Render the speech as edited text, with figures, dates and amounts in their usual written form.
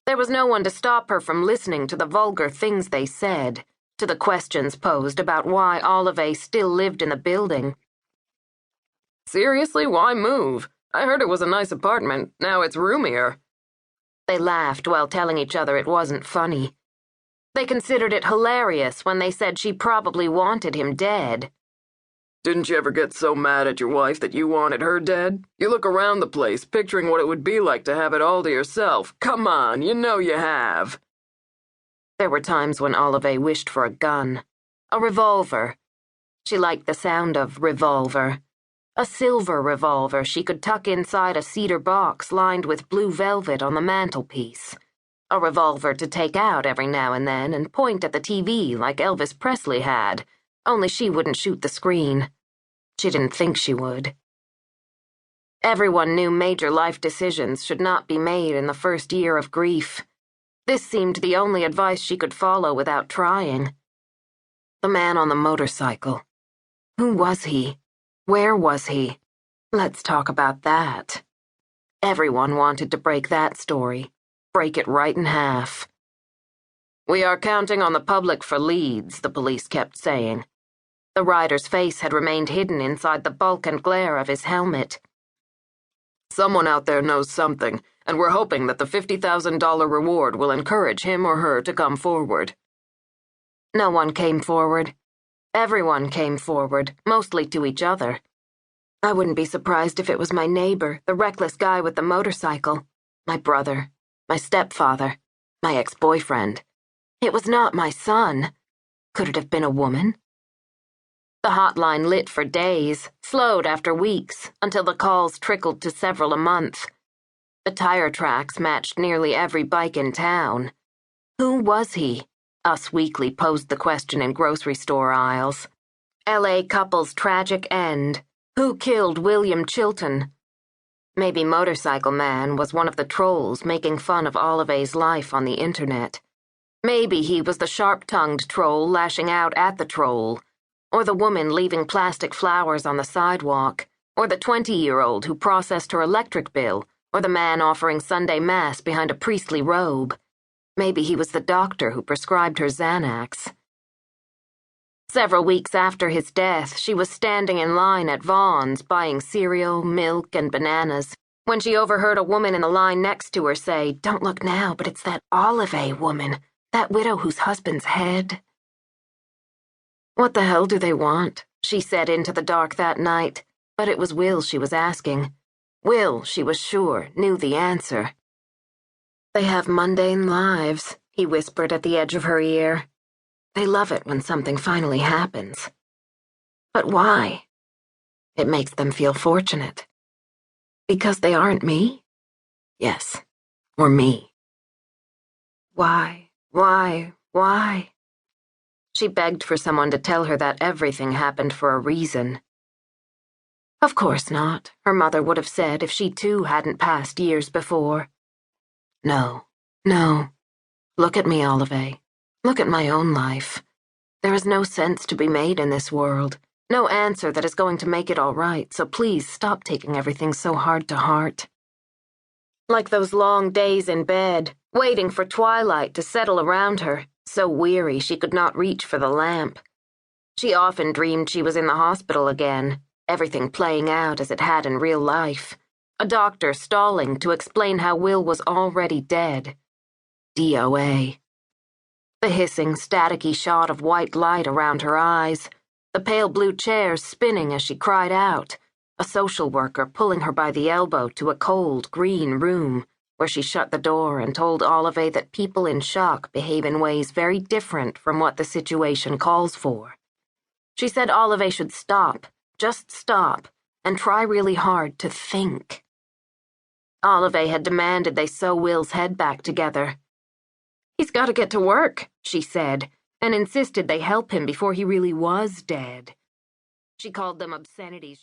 There was no one to stop her from listening to the vulgar things they said, to the questions posed about why Olivay still lived in the building. Seriously, why move? I heard it was a nice apartment. Now it's roomier. They laughed while telling each other it wasn't funny. They considered it hilarious when they said she probably wanted him dead. Didn't you ever get so mad at your wife that you wanted her dead? You look around the place, picturing what it would be like to have it all to yourself. Come on, you know you have. There were times when Olivay wished for a gun. A revolver. She liked the sound of revolver. A silver revolver she could tuck inside a cedar box lined with blue velvet on the mantelpiece. A revolver to take out every now and then and point at the TV like Elvis Presley had, only she wouldn't shoot the screen. She didn't think she would. Everyone knew major life decisions should not be made in the first year of grief. This seemed the only advice she could follow without trying. The man on the motorcycle. Who was he? Where was he? Let's talk about that. Everyone wanted to break that story. Break it right in half. We are counting on the public for leads, the police kept saying. The rider's face had remained hidden inside the bulk and glare of his helmet. Someone out there knows something, and we're hoping that the $50,000 reward will encourage him or her to come forward. No one came forward. Everyone came forward, mostly to each other. I wouldn't be surprised if it was my neighbor, the reckless guy with the motorcycle, my brother, my stepfather, my ex-boyfriend. It was not my son. Could it have been a woman? The hotline lit for days, slowed after weeks, until the calls trickled to several a month. The tire tracks matched nearly every bike in town. Who was he? Us Weekly posed the question in grocery store aisles. LA couple's tragic end. Who killed William Chilton? Maybe Motorcycle Man was one of the trolls making fun of Olivay's life on the internet. Maybe he was the sharp-tongued troll lashing out at the troll, or the woman leaving plastic flowers on the sidewalk, or the 20-year-old who processed her electric bill, or the man offering Sunday Mass behind a priestly robe. Maybe he was the doctor who prescribed her Xanax. Several weeks after his death, she was standing in line at Vaughn's buying cereal, milk, and bananas, when she overheard a woman in the line next to her say, "Don't look now, but it's that Olivay woman, that widow whose husband's head." What the hell do they want? She said into the dark that night, but it was Will she was asking. Will, she was sure, knew the answer. They have mundane lives, he whispered at the edge of her ear. They love it when something finally happens. But why? It makes them feel fortunate. Because they aren't me? Yes, or me. Why? She begged for someone to tell her that everything happened for a reason. Of course not, her mother would have said if she too hadn't passed years before. No. Look at me, Olivay. Look at my own life. There is no sense to be made in this world, no answer that is going to make it all right, so please stop taking everything so hard to heart. Like those long days in bed, waiting for twilight to settle around her, so weary she could not reach for the lamp. She often dreamed she was in the hospital again, everything playing out as it had in real life. A doctor stalling to explain how Will was already dead. DOA. The hissing, staticky shot of white light around her eyes, the pale blue chairs spinning as she cried out, a social worker pulling her by the elbow to a cold, green room, where she shut the door and told Olivay that people in shock behave in ways very different from what the situation calls for. She said Olivay should stop, just stop, and try really hard to think. Olivay had demanded they sew Will's head back together. He's got to get to work, she said, and insisted they help him before he really was dead. She called them obscenities.